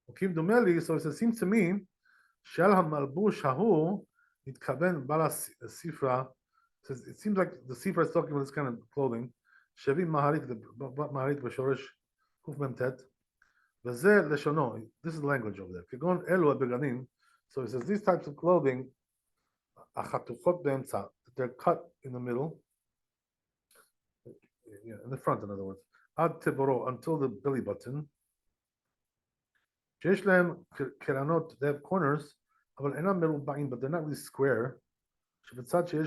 Speaker 1: So it seems to me, Shel HaMalbush Hahu Nitkaben Bala Sifra. It seems like the Sifra is talking about this kind of clothing. Shevi Maharik, the Maharik B'Shorish Kuf Memtet. V'zeh Leshono. This is the language over there. Kegon Elu Beganim. So it says these types of clothing, Achatuchot Be'emtza, they're cut in the middle. Yeah, in the front, in other words. Ad Tiboro, until the belly button. Sheishlem Keranot, they have corners, but they're not really square. Because you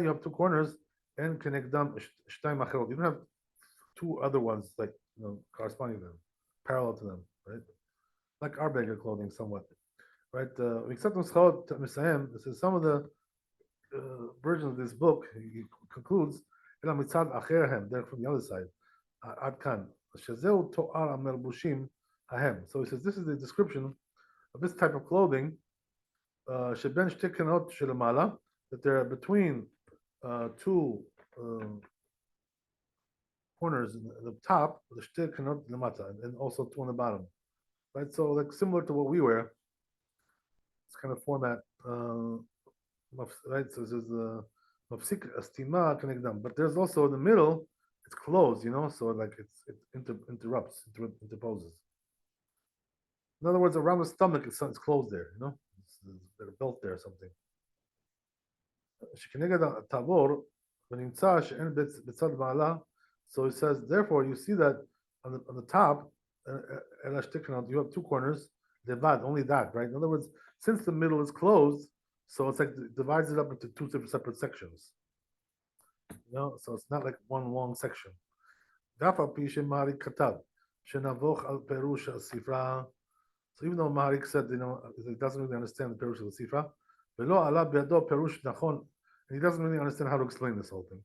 Speaker 1: have 2 corners, and Kenegdam Shtaim Acherot. You don't have 2 other ones, like, corresponding to them, parallel to them, right? Like our beggar clothing, somewhat. Right? Except this is some of the versions of this book, he concludes, they're from the other side. Adkan. So he says this is the description of this type of clothing. That they're between 2 corners in the top, and also 2 on the bottom. Right? So like similar to what we wear. This kind of format. Right? So there's mafsik astima connectam, but there's also in the middle, it's closed, so like it interrupts, interposes. In other words, around the stomach, it's closed there, there's a belt there or something. So it says, therefore, you see that on the top, you have 2 corners, only that, right? In other words, since the middle is closed, so it's like it divides it up into 2 separate sections. So it's not like one long section. So even though Maharik said, he doesn't really understand the Perush of the Sifra, and he doesn't really understand how to explain this whole thing.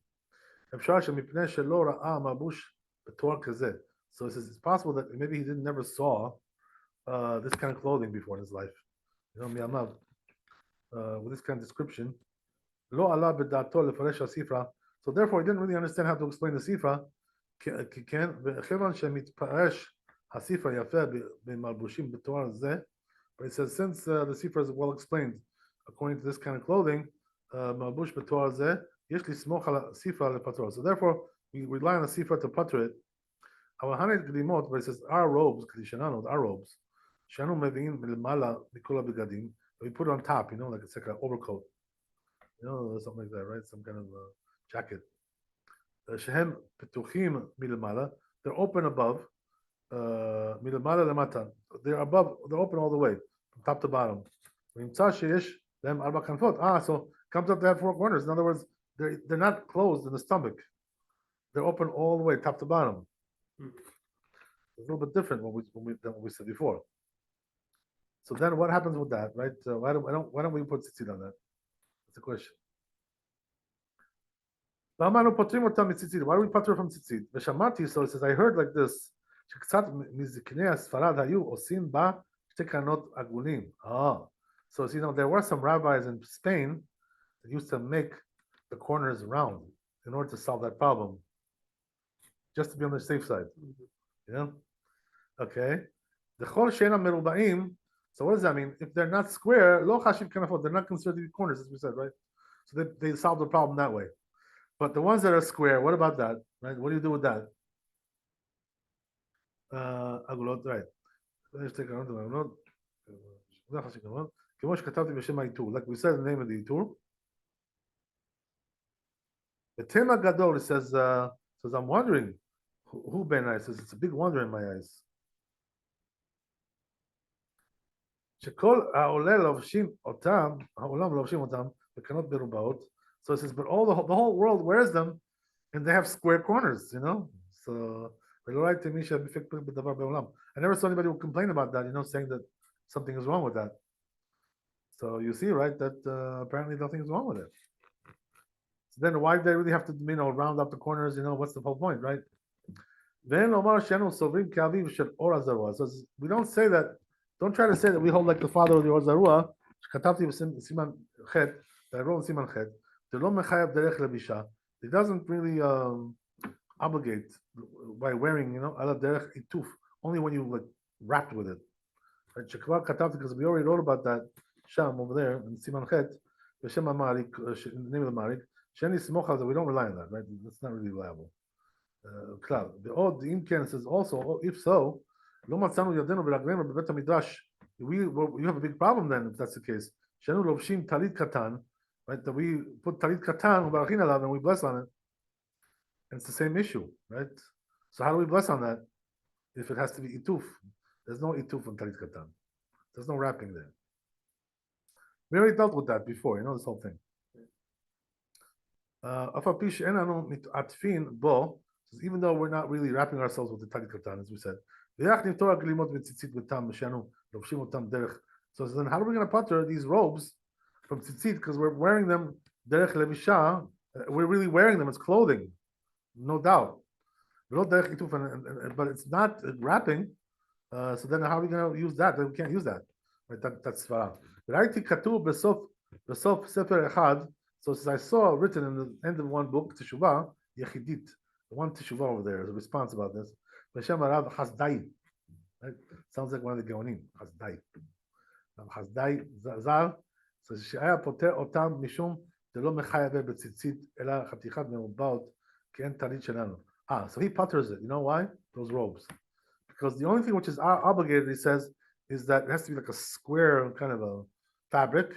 Speaker 1: So he says it's possible that maybe he never saw this kind of clothing before in his life. With this kind of description. So therefore, he didn't really understand how to explain the Sifra. But he says, since the Sifra is well explained according to this kind of clothing, malbush b'torah zeh, yesh lismoch al sifra lepator. So therefore, we rely on the sifra to pater it. Our haned gdimot, but it says our robes, kedishananu, our robes, shanu mevi'in milmala mikula begadim. We put it on top, like it's like an overcoat, something like that, right? Some kind of jacket. Shehem petuchim milmala, they're open above. Milmala lemata, they're above, they're open all the way, from top to bottom. Them arba kanfot. So comes up to have four corners. In other words, they're not closed in the stomach. They're open all the way, top to bottom. It's a little bit different than what we said before. So then, what happens with that, right? Why don't we put tzitzit on that? That's the question. Why do we pater from tzitzit? So it says, I heard like this. So there were some rabbis in Spain that used to make the corners round in order to solve that problem, just to be on the safe side. Okay. The chol she'ena meruba'im. So what does that mean? If they're not square, lo chashiv kanafot, they're not considered to be corners, as we said, right? So they solve the problem that way. But the ones that are square, what about that? Right? What do you do with that? Agulot, right? Like we said, the name of the itur. The Tema Gadol, it says, I'm wondering who Ben I says it's a big wonder in my eyes. שכל העולה לובשים אותם, העולם לובשים אותם בקנות מרובעות. So it says, but the whole world wears them, and they have square corners, So I never saw anybody who complain about that, saying that something is wrong with that. So you see, right, that apparently nothing is wrong with it. So then why do they really have to, round up the corners? What's the whole point, right? So we don't say that. Don't try to say that we hold like the father of the Or Zarua. That I wrote in Siman Chet. It doesn't really obligate by wearing, only when you like wrapped with it. Right? Because we already wrote about that Sham over there in Siman Chet, the name of the Marik. We don't rely on that, right? That's not really reliable. The Imken says also, if so, you have a big problem then if that's the case. Right? That we put talit katan and we bless on it. And it's the same issue, right? So how do we bless on that if it has to be ituf? There's no ituf on talit katan. There's no wrapping there. We already dealt with that before, this whole thing. Even though we're not really wrapping ourselves with the talit katan, as we said. So then how are we going to pater these robes from tzitzit? Because we're wearing them derech levisha. We're really wearing them as clothing, no doubt. But it's not wrapping. So then how are we going to use that? We can't use that. Right? That's svara. So as I saw written in the end of one book, Teshuvah, Yechidit, the one Teshuvah over there is a response about this. Right? Sounds like one of the Gaonim. Hasdai. Hasdai Zar. So שהיה פוטר אותם משום דלא מחייב בציצית אלא חתיכת מרובעות כי אין טלית שלנו. So he putters it. You know why? Those robes. Because the only thing which is obligated, he says, is that it has to be like a square kind of a fabric,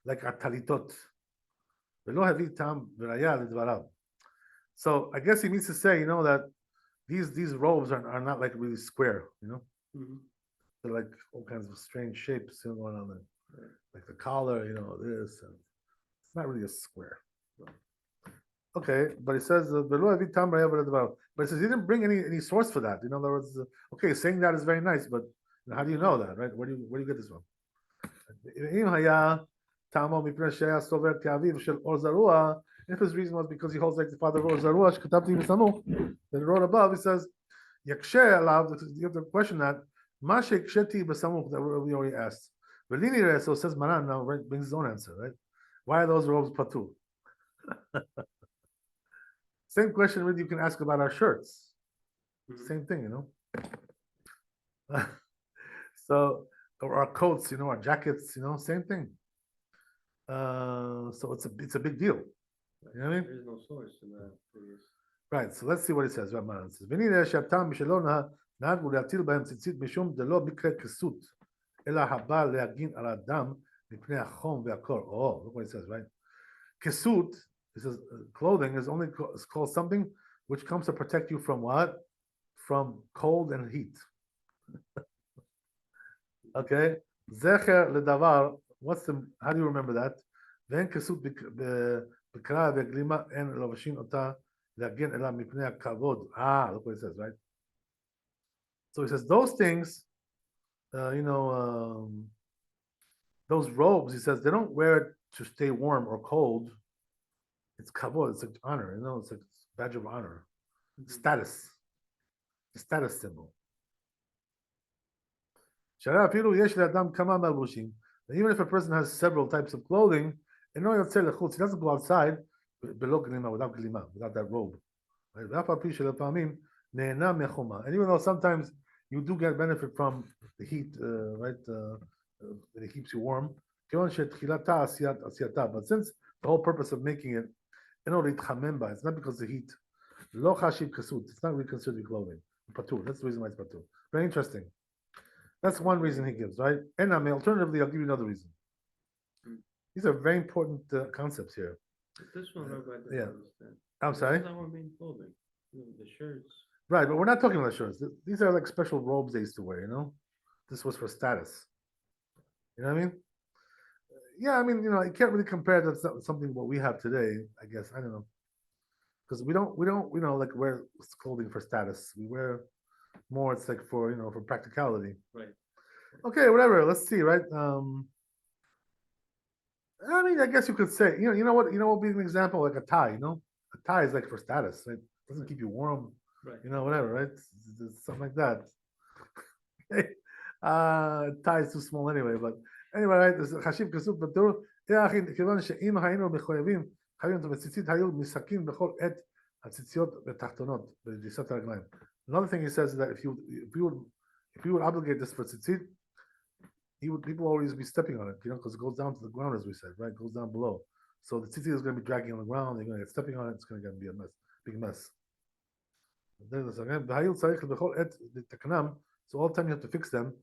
Speaker 1: like a talitot. ולא הביא טעם וראיה לדבריו. So I guess he means to say, that these robes are not like really square, They're like all kinds of strange shapes going on there. Like the collar, this, and it's not really a square. Okay, but he says, but he says he didn't bring any source for that. In other words, okay, saying that is very nice, but how do you know that, right? Where do you get this from? If his reason was because he holds like the father of Or Zarua, then he wrote above, he says, Yakshe allowed, you have to question that, Mashek Sheti Basamuk, that we already asked. Velini so says Maran now brings his own answer, right? Why are those robes patu? Same question really you can ask about our shirts. Same thing, So, or our coats, our jackets, same thing. So it's a big deal. You know what I mean?
Speaker 2: There is no source in the previous.
Speaker 1: Right, so let's see what it says. It says, "V'nine she'atam mishelon nahag u'le'atil b'hem tzitzit mishum delo mikre kesut, ela haba le'agin al adam mipnei hachom ve'akor." Oh, look what it says, right? Kesut, it says clothing is only is called something which comes to protect you from what? From cold and heat. Okay? Zecher ledavar, how do you remember that? Ve'en kesut b'kra ve'glima en lovashin ota להגן אליו מפני הכבוד. Look what it says, right? So he says those things, those robes, he says, they don't wear it to stay warm or cold. It's kavod, it's like honor, it's like a badge of honor. Status. The status symbol. Even if a person has several types of clothing, he doesn't go outside without that robe. And even though sometimes you do get benefit from the heat, right? It keeps you warm. But since the whole purpose of making it, it's not because of the heat. It's not really considered clothing. Patur. That's the reason why it's patur. Very interesting. That's one reason he gives, right? And alternatively, I'll give you another reason. These are very important concepts here.
Speaker 2: This one, Rabbi,
Speaker 1: Yeah.
Speaker 2: understand.
Speaker 1: I'm sorry?
Speaker 2: This is not being clothing. The shirts.
Speaker 1: Right, but we're not talking about shirts. These are like special robes they used to wear, This was for status. You know what I mean? Yeah, I mean, you can't really compare that to something what we have today, I guess. I don't know. Because we don't, like wear clothing for status. We wear more, it's like for, for practicality.
Speaker 2: Right.
Speaker 1: Okay, whatever. Let's see, right? I mean, I guess you could say, you know what would be an example, like a tie, A tie is like for status, right? It doesn't keep you warm,
Speaker 2: right.
Speaker 1: Whatever, right? It's something like that. Tie is too small anyway, but anyway, right? חשיב כסוף בתור, כיוון שאם היינו מחויבים, חייבים אותו בציצית, היו מסכים בכל עת הציציות בתחתונות, בדיסות הרגליים. Another thing he says is that if you would obligate this for tzitzit, people always be stepping on it, because it goes down to the ground, as we said, right? It goes down below. So the tzitzit is going to be dragging on the ground, they're going to get stepping on it, it's going to be a mess, big mess. So all the time you have to fix them.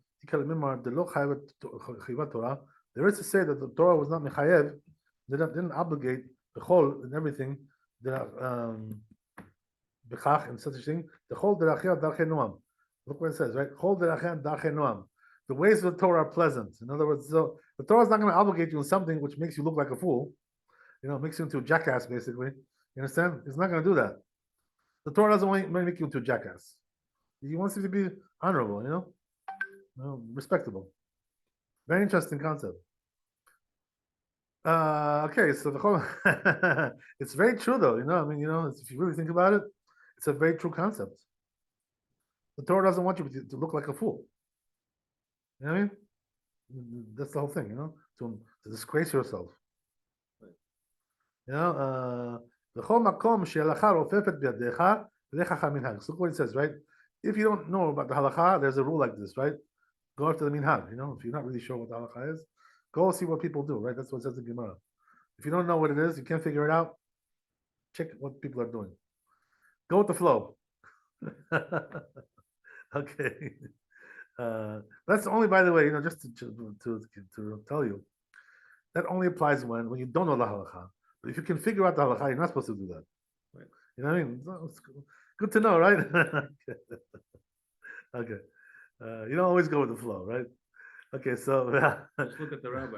Speaker 1: There is to say that the Torah was not mechayev, didn't obligate the whole and everything, bechach and such a thing. The whole derachia darchei noam. Look what it says, right? Whole derachia darchei noam. The ways of the Torah are pleasant. In other words, so the Torah is not going to obligate you in something which makes you look like a fool. Makes you into a jackass, basically. You understand? It's not going to do that. The Torah doesn't want to make you into a jackass. He wants you to be honorable, respectable. Very interesting concept. Okay, so the whole it's very true, though. If you really think about it, it's a very true concept. The Torah doesn't want you to look like a fool. You know what I mean? That's the whole thing, to disgrace yourself. The whole makom she'alacha rofefet biyadecha lechacha minhag. So what it says, right? If you don't know about the halacha, there's a rule like this, right? Go after the minhag. If you're not really sure what the halacha is, go see what people do, right? That's what it says in Gemara. If you don't know what it is, you can't figure it out, check what people are doing. Go with the flow. Okay. That's only, by the way, just to tell you, that only applies when you don't know the halacha. But if you can figure out the halacha, you're not supposed to do that.
Speaker 2: Right.
Speaker 1: You know what I mean? It's good to know, right? Okay. You don't always go with the flow, right? Okay, so
Speaker 2: just look at the rabbi.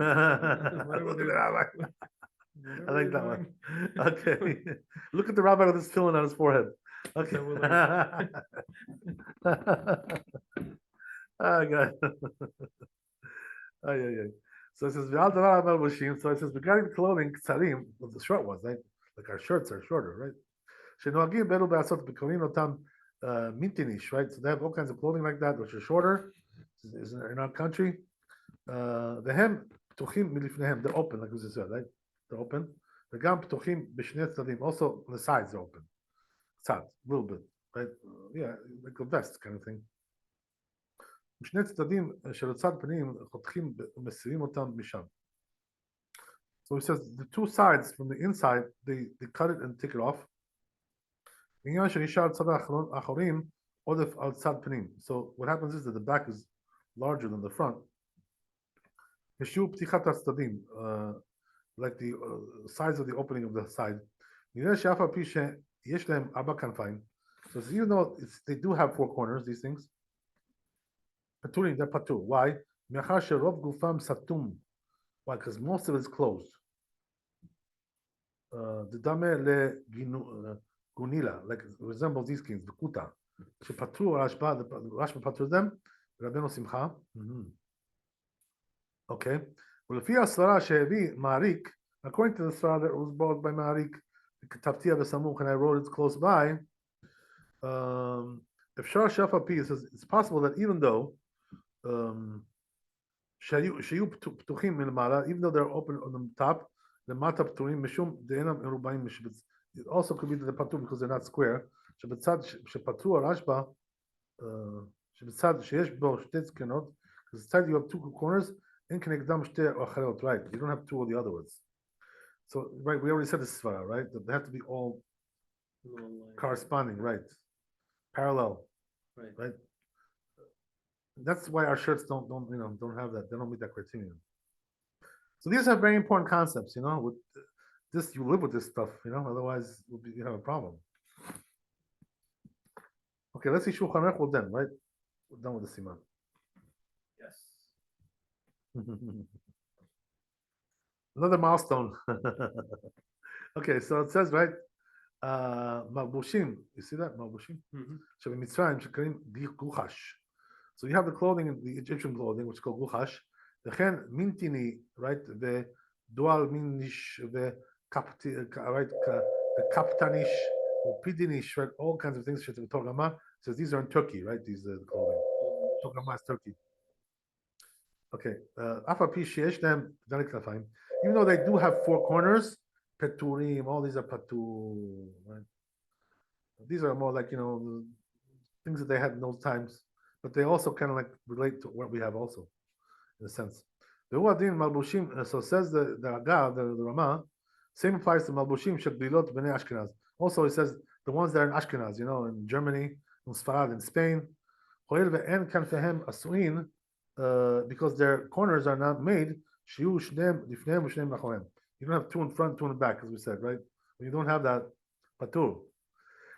Speaker 1: Look at the rabbi. I like that one. Okay. Look at the rabbi with his tefillin on his forehead. Okay. Oh, God. So it says, so it says, regarding clothing, tzarim, the short ones, right? Like our shirts are shorter, right? Right? So they have all kinds of clothing like that, which are shorter. Is in our country. The hem ptuchim milifnehem, they're open, like we said, right? They're open. The gam ptuchim b'shnei tzadim, also on the sides they're open. Tzad, a little bit, right? Like a vest kind of thing. משני צדדים של הצד פנים חותכים ומסירים אותם משם. So he says the two sides from the inside, they cut it and take it off. So what happens is that the back is larger than the front. Like the size of the opening of the side. So even though they do have four corners, these things, they're patur. Why? Why? Because most of it is closed. The dame le gunila, like resembles these kings, the kuta. Shepatru Rashba patru them, Rabbeinu Simcha. Okay. Well, if you svara shevi Marik, according to the svara that was brought by Marik, Taftia v'Samuch, and I wrote it close by. If Shar Shafa P says it's possible that even though Shayu Ptuchim in Mala, even though they're open on the top, the Mata Pturim Mishum De'enam Erubaim Mishbitz. It also could be the Patu because they're not square. Shebetzad Shepatu Rashba Shebetzad Sheyesh Bo Shtei Tzkenot, because inside you have two corners. In Kenegdam Shtei Acharot, right? You don't have two of the other ones. So right, we already said this svara, right? That they have to be all corresponding, right? Parallel, right? That's why our shirts don't have that. They don't meet that criterion. So these are very important concepts, with this, you live with this stuff, otherwise you have a problem. Okay, let's see Shulchan Aruch, we're done, right? We're done with the Siman.
Speaker 2: Yes.
Speaker 1: Another milestone. Okay, so it says, right, Malbushim, you see that? Malbushim? Mitzrayim, Shekarim, Guchash. So you have the clothing, the Egyptian clothing, which is called Guchash. Then Mintini, right? The Dual Minish, the right? The Kaptanish, or Pidinish, right? All kinds of things. Togama says these are in Turkey, right? These are the clothing. Togama is Turkey. Okay. Even though they do have four corners, Peturim, all these are Patu, right? These are more like, things that they had in those times, but they also kind of like relate to what we have also, in a sense. The Uadin Malbushim, so says the Aga, the Rama, same applies to Malbushim, Shekbilot Bnei Ashkenaz. Also, it says the ones that are in Ashkenaz, in Germany, in Sfarad, in Spain, because their corners are not made, you don't have two in front, two in the back, as we said, right? When you don't have that, patur.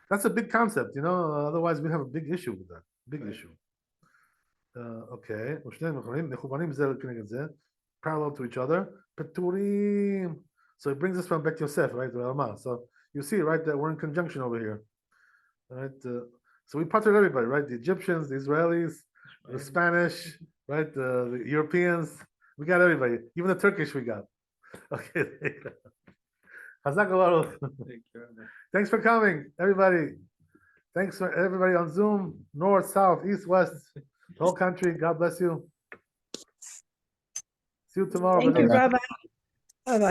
Speaker 1: That's a big concept, otherwise we have a big issue with that. Big issue. Okay. Parallel to each other. Peturim. So it brings us from Bet Yosef, right? So you see, right, that we're in conjunction over here. Right? So we partnered everybody, right? The Egyptians, the Israelis, the Spanish, right? The Europeans. We got everybody. Even the Turkish we got. Okay. Chazak Baruch. Thanks for coming, everybody. Thanks for everybody on Zoom, north, south, east, west, the whole country. God bless you. See you tomorrow.
Speaker 3: Thank you, Rabbi. Bye-bye.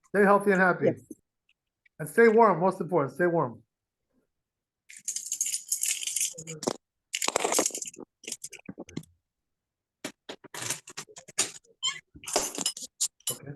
Speaker 1: Stay healthy and happy.
Speaker 3: Yes.
Speaker 1: And stay warm, most important. Stay warm. Okay.